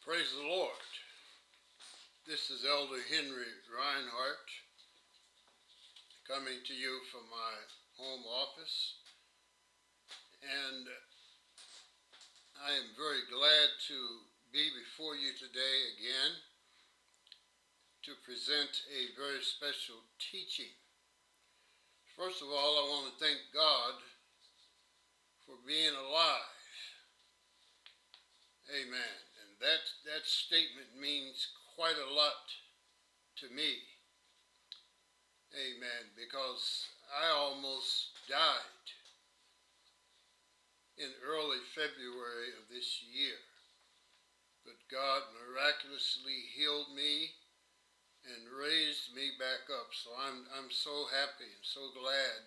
Praise the Lord. This is Elder Henry Reinhardt coming to you from my home office, and I am very glad to be before you today again to present a very special teaching. First of all, I want to thank God for being alive. Amen. And that statement means quite a lot to me. Amen. Because I almost died in early February of this year. But God miraculously healed me and raised me back up. So I'm so happy and so glad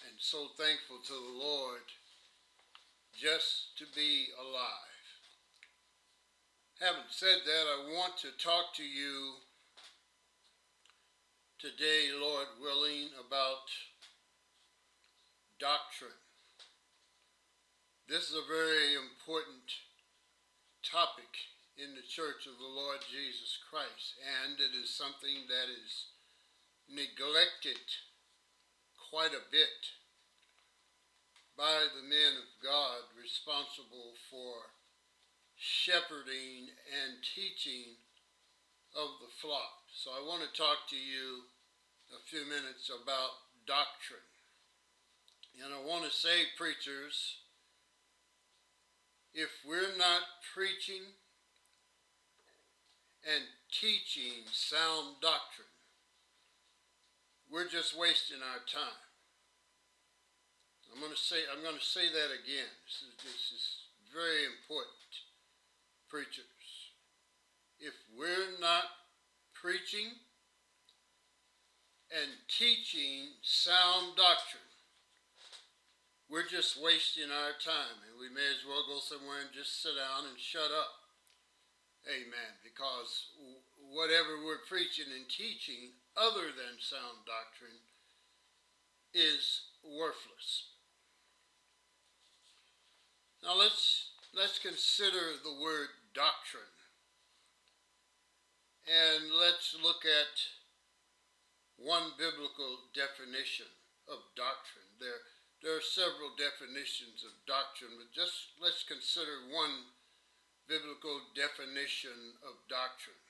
and so thankful to the Lord just to be alive. Having said that, I want to talk to you today, Lord willing, about doctrine. This is a very important topic in the Church of the Lord Jesus Christ, and it is something that is neglected quite a bit by the men of God responsible for shepherding and teaching of the flock. So I want to talk to you a few minutes about doctrine. And I want to say, preachers, if we're not preaching and teaching sound doctrine, we're just wasting our time. I'm going to say that again. This is very important. Preachers, if we're not preaching and teaching sound doctrine, we're just wasting our time, and we may as well go somewhere and just sit down and shut up. Amen. Because whatever we're preaching and teaching other than sound doctrine is worthless. Now let's consider the word doctrine, and let's look at one biblical definition of doctrine. There are several definitions of doctrine, but just let's consider one biblical definition of doctrine.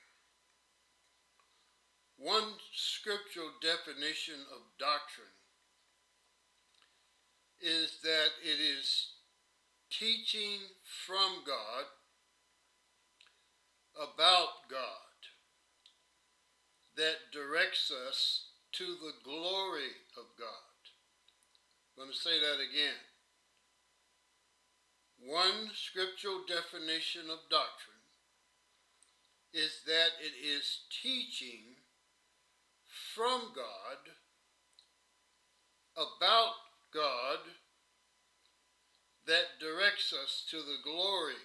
One scriptural definition of doctrine is that it is teaching from God about God that directs us to the glory of God. I'm going to say that again. One scriptural definition of doctrine is that it is teaching from God about God that directs us to the glory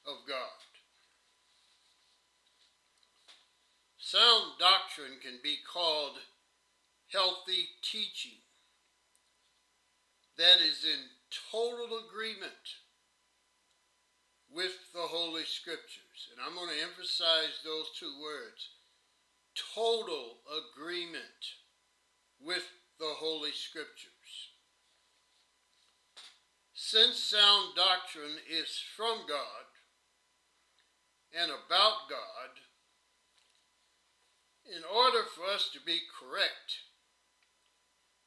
of God. Sound doctrine can be called healthy teaching that is in total agreement with the Holy Scriptures. And I'm going to emphasize those two words. Total agreement with the Holy Scriptures. Since sound doctrine is from God and about God, in order for us to be correct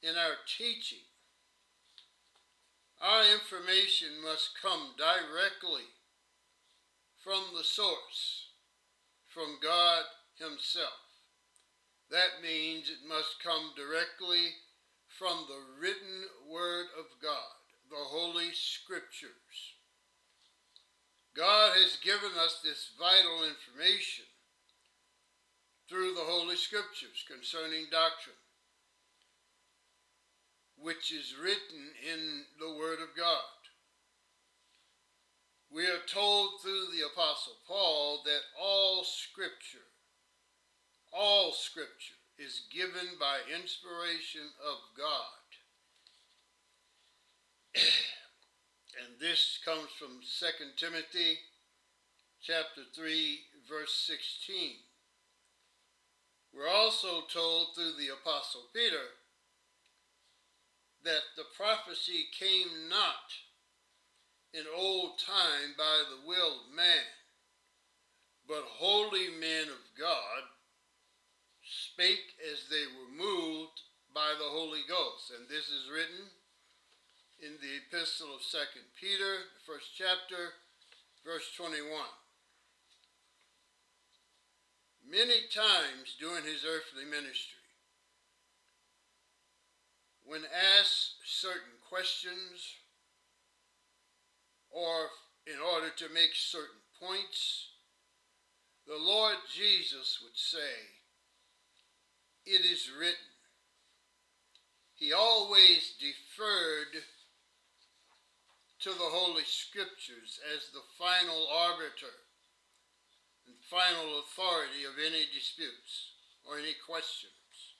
in our teaching, our information must come directly from the source, from God Himself. That means it must come directly from the written Word of God, the Holy Scriptures. God has given us this vital information through the Holy Scriptures concerning doctrine, which is written in the Word of God. We are told through the Apostle Paul that all Scripture is given by inspiration of God. And this comes from 2 Timothy chapter 3, verse 16. We're also told through the Apostle Peter that the prophecy came not in old time by the will of man, but holy men of God spake as they were moved by the Holy Ghost. And this is written in the epistle of 2 Peter, the first chapter, verse 21. Many times during his earthly ministry, when asked certain questions or in order to make certain points, the Lord Jesus would say, "It is written." He always deferred to the Holy Scriptures as the final arbiter and final authority of any disputes or any questions.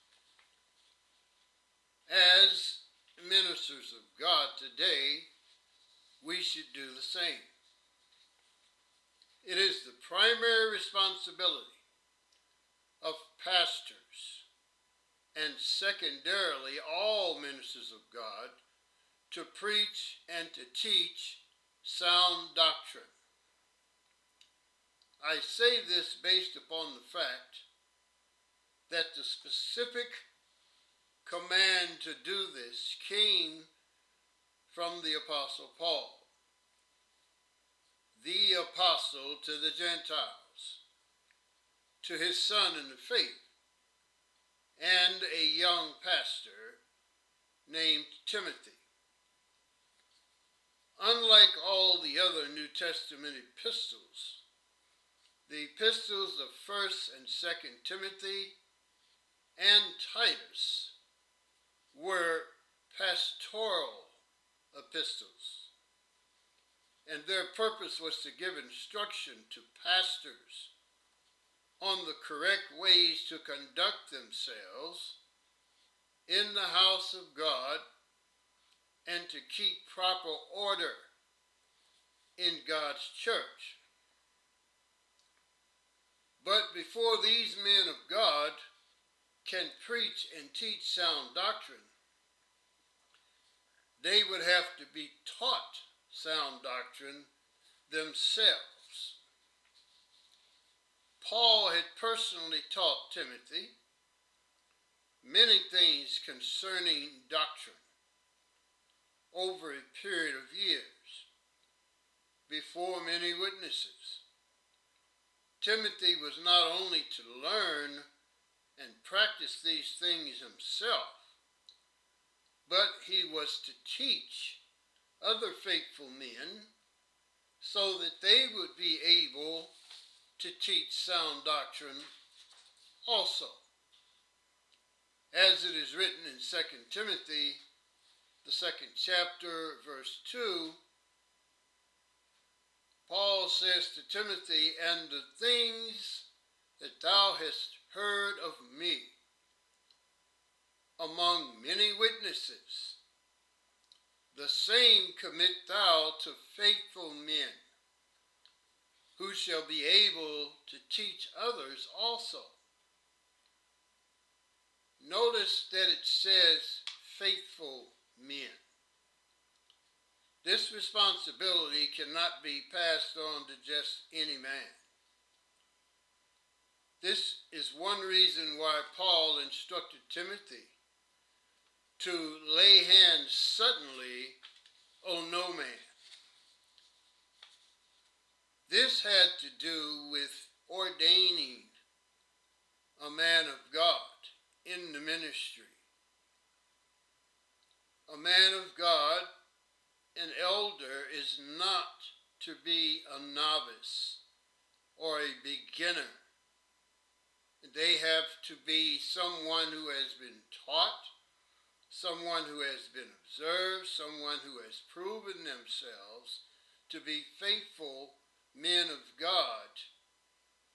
As ministers of God today, we should do the same. It is the primary responsibility of pastors and secondarily all ministers of God to preach and to teach sound doctrine. I say this based upon the fact that the specific command to do this came from the Apostle Paul, the apostle to the Gentiles, to his son in the faith, and a young pastor named Timothy. Unlike all the other New Testament epistles, the epistles of 1st and 2nd Timothy and Titus were pastoral epistles, and their purpose was to give instruction to pastors on the correct ways to conduct themselves in the house of God and to keep proper order in God's church. But before these men of God can preach and teach sound doctrine, they would have to be taught sound doctrine themselves. Paul had personally taught Timothy many things concerning doctrine over a period of years before many witnesses. Timothy was not only to learn and practice these things himself, but he was to teach other faithful men so that they would be able to teach sound doctrine also. As it is written in 2 Timothy, the 2nd chapter, verse 2, Paul says to Timothy, "And the things that thou hast heard of me among many witnesses, the same commit thou to faithful men, who shall be able to teach others also." Notice that it says faithful men. This responsibility cannot be passed on to just any man. This is one reason why Paul instructed Timothy to lay hands suddenly on no man. This had to do with ordaining a man of God in the ministry. A man of God, an elder, is not to be a novice or a beginner. They have to be someone who has been taught, someone who has been observed, someone who has proven themselves to be faithful men of God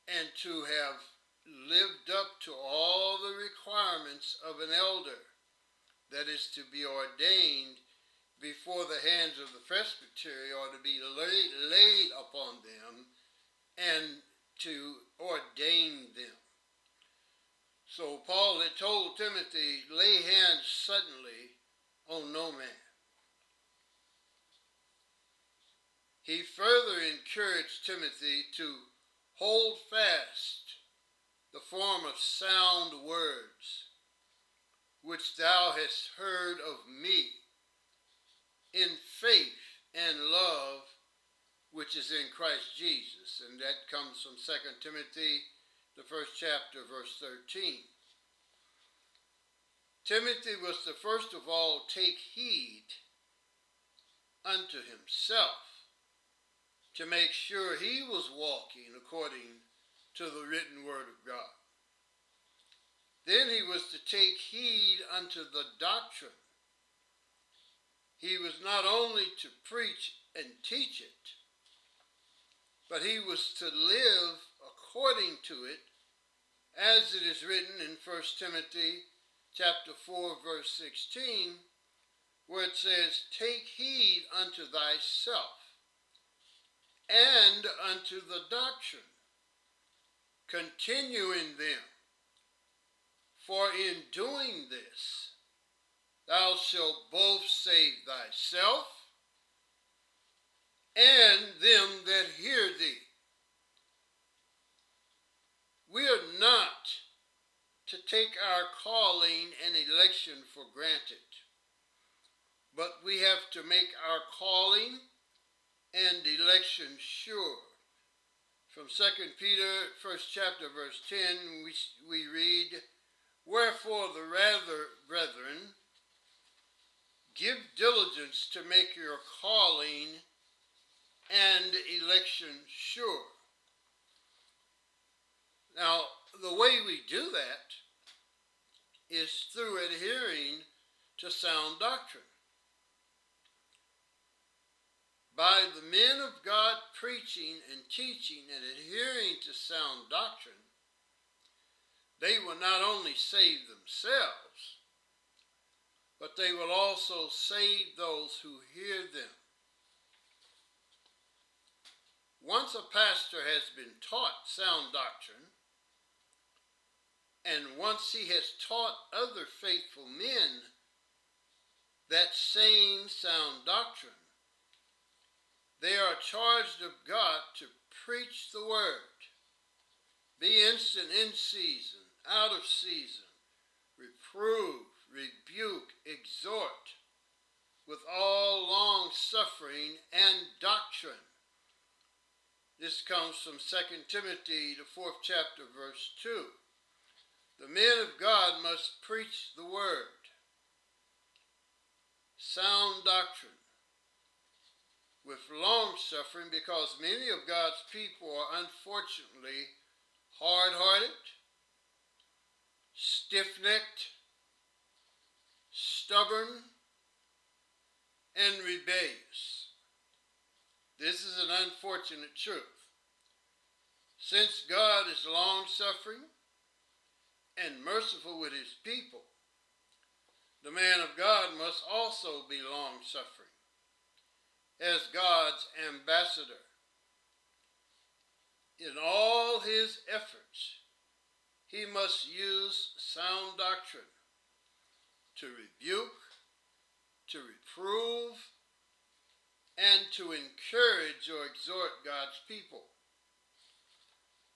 and to have lived up to all the requirements of an elder that is to be ordained before the hands of the presbytery or to be laid upon them and to ordain them. So Paul had told Timothy, lay hands suddenly on no man. He further encouraged Timothy to hold fast the form of sound words which thou hast heard of me in faith and love which is in Christ Jesus. And that comes from 2 Timothy, the first chapter, verse 13. Timothy was to first of all take heed unto himself to make sure he was walking according to the written word of God. Then he was to take heed unto the doctrine. He was not only to preach and teach it, but he was to live according to it, as it is written in 1 Timothy chapter 4, verse 16, where it says, take heed unto thyself and unto the doctrine. Continue in them, for in doing this thou shalt both save thyself and them that hear thee. We are not to take our calling and election for granted, but we have to make our calling and election sure. From 2 Peter, first chapter, verse 10, we read, wherefore the rather, brethren, give diligence to make your calling and election sure. Now, the way we do that is through adhering to sound doctrine. By the men of God preaching and teaching and adhering to sound doctrine, they will not only save themselves, but they will also save those who hear them. Once a pastor has been taught sound doctrine, and once he has taught other faithful men that same sound doctrine, they are charged of God to preach the word, be instant in season, out of season, reprove, rebuke, exhort, with all long suffering and doctrine. This comes from 2 Timothy, the 4th chapter, verse 2. The men of God must preach the word, sound doctrine, with long suffering, because many of God's people are unfortunately hard-hearted, stiff-necked, stubborn, and rebellious. This is an unfortunate truth. Since God is long-suffering and merciful with his people, the man of God must also be long-suffering as God's ambassador. In all his efforts, he must use sound doctrine to rebuke, to reprove, and to encourage or exhort God's people.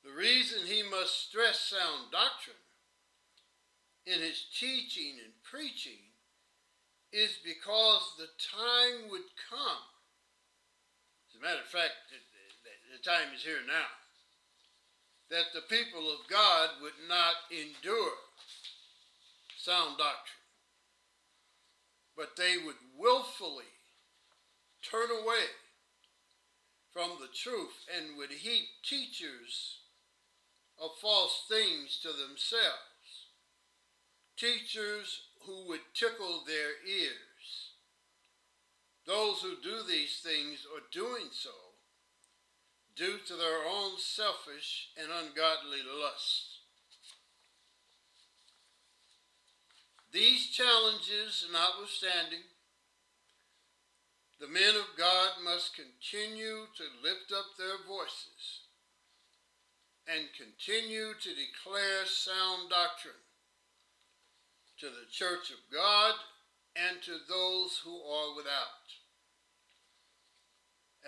The reason he must stress sound doctrine in his teaching and preaching is because the time would come. As a matter of fact, the time is here now, that the people of God would not endure sound doctrine, but they would willfully turn away from the truth and would heap teachers of false things to themselves, teachers who would tickle their ears. Those who do these things are doing so due to their own selfish and ungodly lusts. These challenges notwithstanding, the men of God must continue to lift up their voices and continue to declare sound doctrine to the church of God and to those who are without.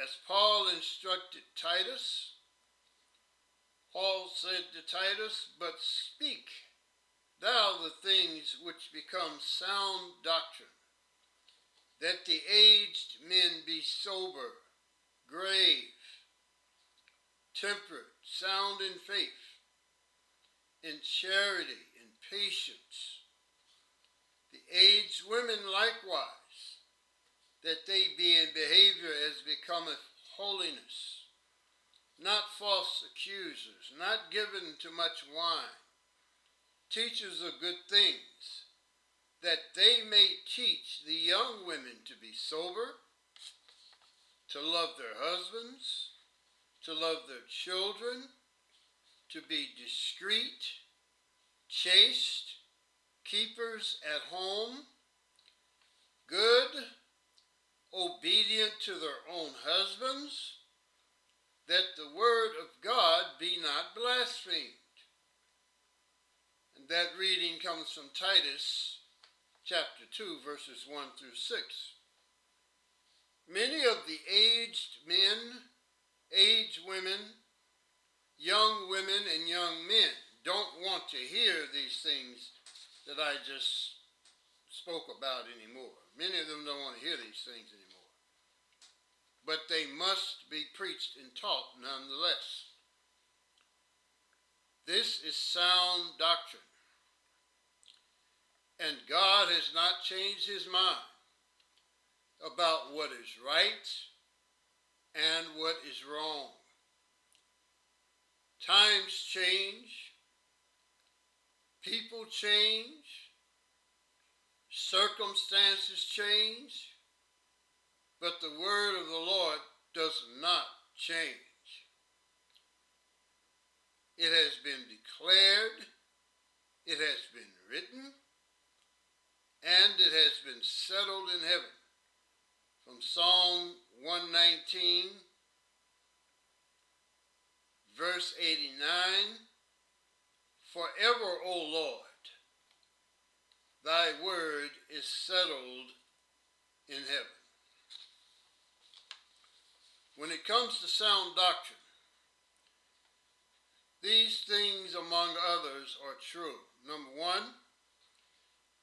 As Paul instructed Titus, Paul said to Titus, "But speak thou the things which become sound doctrine, that the aged men be sober, grave, temperate, sound in faith, in charity, in patience. The aged women likewise, that they be in behavior as becometh holiness, not false accusers, not given to much wine, teachers of good things, that they may teach the young women to be sober, to love their husbands, to love their children, to be discreet, chaste, keepers at home, good, obedient to their own husbands, that the word of God be not blasphemed." And that reading comes from Titus chapter 2, verses 1 through 6. Many of the aged men, aged women, young women, and young men don't want to hear these things that I just spoke about anymore. Many of them don't want to hear these things anymore. But they must be preached and taught nonetheless. This is sound doctrine. And God has not changed his mind about what is right and what is wrong. Times change, people change, circumstances change, but the word of the Lord does not change. It has been declared, it has been written, and it has been settled in heaven. From Psalm 119, verse 89, "Forever, O Lord, thy word is settled in heaven." When it comes to sound doctrine, these things, among others, are true. Number one,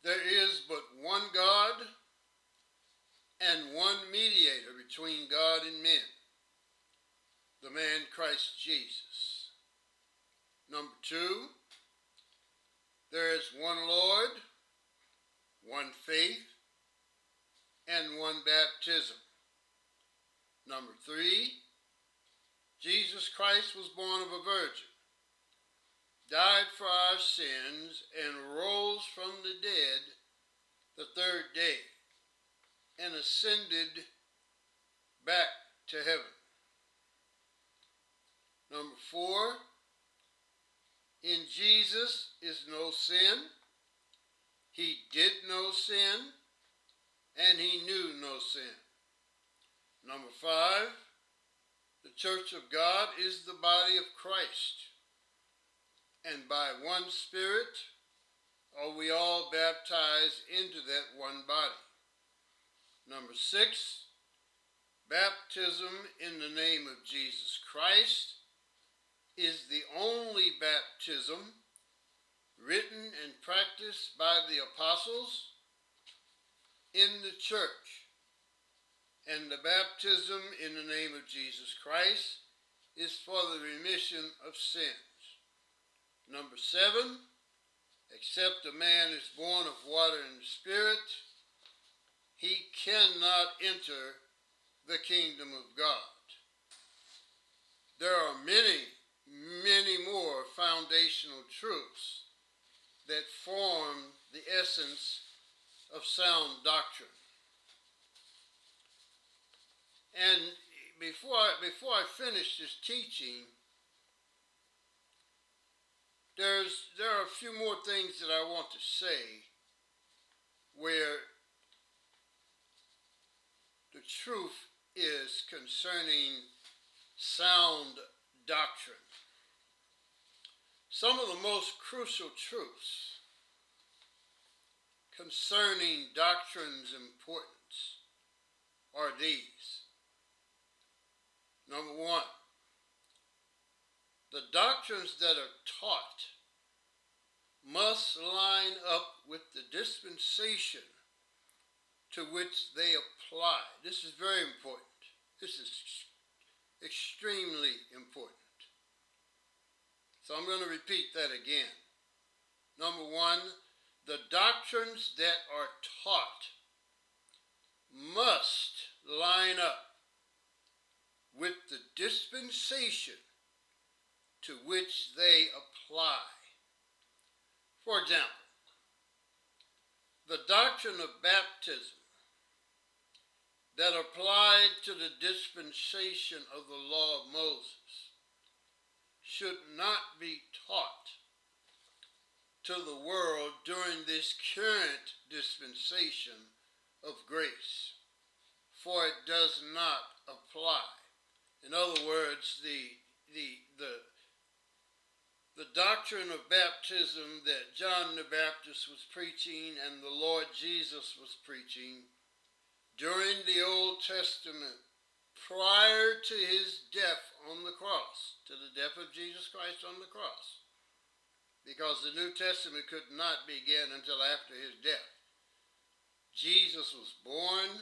there is but one God and one mediator between God and men, the man Christ Jesus. Number two, there is one Lord, one faith, and one baptism. Number three, Jesus Christ was born of a virgin, died for our sins, and rose from the dead the third day, and ascended back to heaven. Number four, in Jesus is no sin. He did no sin, and he knew no sin. Number five, the church of God is the body of Christ, and by one Spirit are we all baptized into that one body. Number six, baptism in the name of Jesus Christ is the only baptism written and practiced by the apostles in the church. And the baptism in the name of Jesus Christ is for the remission of sins. Number seven, except a man is born of water and spirit, he cannot enter the kingdom of God. There are many, many more foundational truths that form the essence of sound doctrine. And before I finish this teaching, there are a few more things that I want to say where the truth is concerning sound doctrine. Some of the most crucial truths concerning doctrine's importance are these. Number one, the doctrines that are taught must line up with the dispensation to which they apply. This is very important. This is extremely important. So I'm going to repeat that again. Number one, the doctrines that are taught must line up with the dispensation to which they apply. For example, the doctrine of baptism that applied to the dispensation of the law of Moses should not be taught to the world during this current dispensation of grace, for it does not apply. In other words, the doctrine of baptism that John the Baptist was preaching and the Lord Jesus was preaching during the Old Testament, prior to his death on the cross, to the death of Jesus Christ on the cross, because the New Testament could not begin until after his death. Jesus was born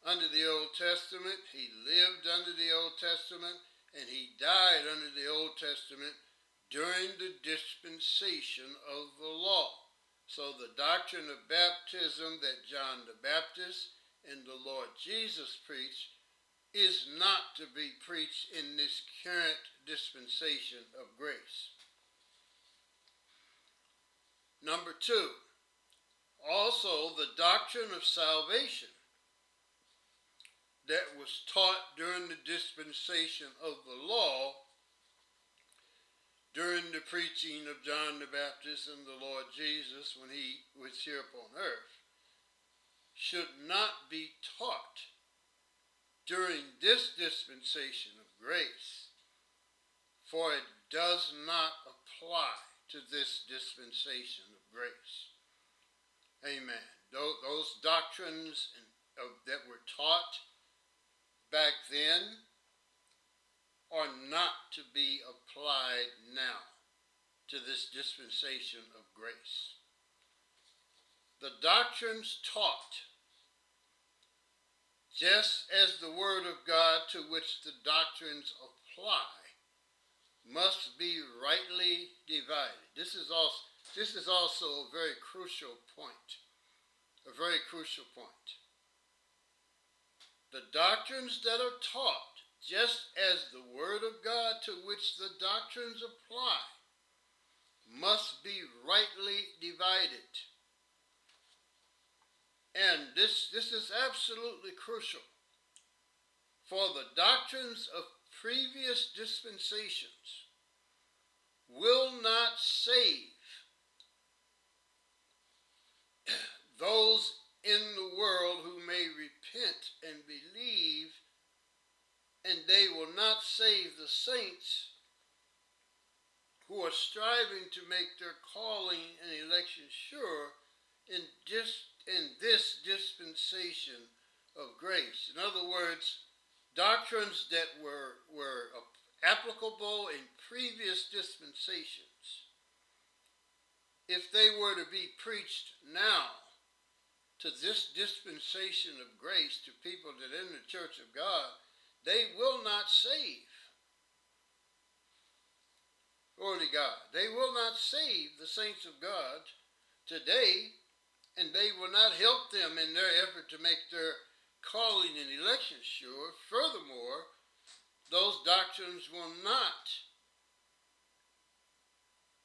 under the Old Testament, he lived under the Old Testament, and he died under the Old Testament during the dispensation of the law. So the doctrine of baptism that John the Baptist and the Lord Jesus preached is not to be preached in this current dispensation of grace. Number two, also the doctrine of salvation that was taught during the dispensation of the law, during the preaching of John the Baptist and the Lord Jesus when he was here upon earth, should not be taught during this dispensation of grace, for it does not apply to this dispensation of grace. Amen. Those doctrines that were taught back then are not to be applied now to this dispensation of grace. The doctrines taught, just as the Word of God to which the doctrines apply, must be rightly divided. This is also a very crucial point. A very crucial point. The doctrines that are taught, just as the Word of God to which the doctrines apply, must be rightly divided. And this is absolutely crucial. For the doctrines of previous dispensations will not save those in the world who may repent and believe, and they will not save the saints who are striving to make their calling and election sure in this dispensation of grace. In other words, doctrines that were applicable in previous dispensations, if they were to be preached now to this dispensation of grace to people that are in the church of God, they will not save. Glory to God. They will not save the saints of God today, and they will not help them in their effort to make their calling and election sure. Furthermore, those doctrines will not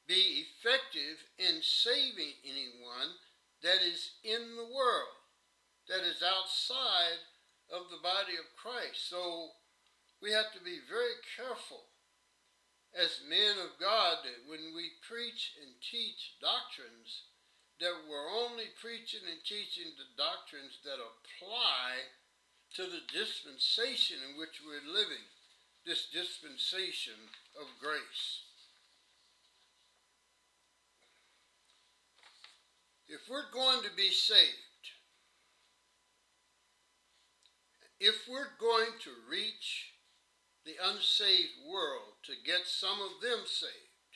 be effective in saving anyone that is in the world, that is outside of the body of Christ. So we have to be very careful as men of God that when we preach and teach doctrines, that we're only preaching and teaching the doctrines that apply to the dispensation in which we're living, this dispensation of grace. If we're going to be saved, if we're going to reach the unsaved world to get some of them saved,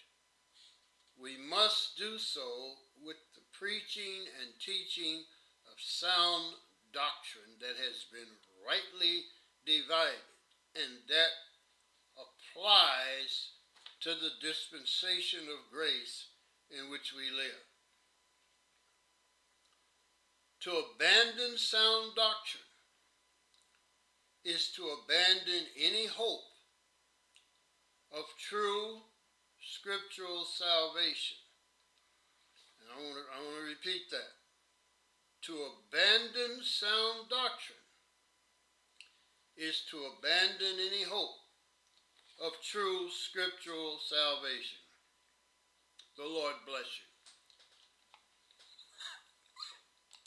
we must do so with the preaching and teaching of sound doctrine that has been rightly divided and that applies to the dispensation of grace in which we live. To abandon sound doctrine is to abandon any hope of true scriptural salvation. And I want to repeat that. To abandon sound doctrine is to abandon any hope of true scriptural salvation. The Lord bless you.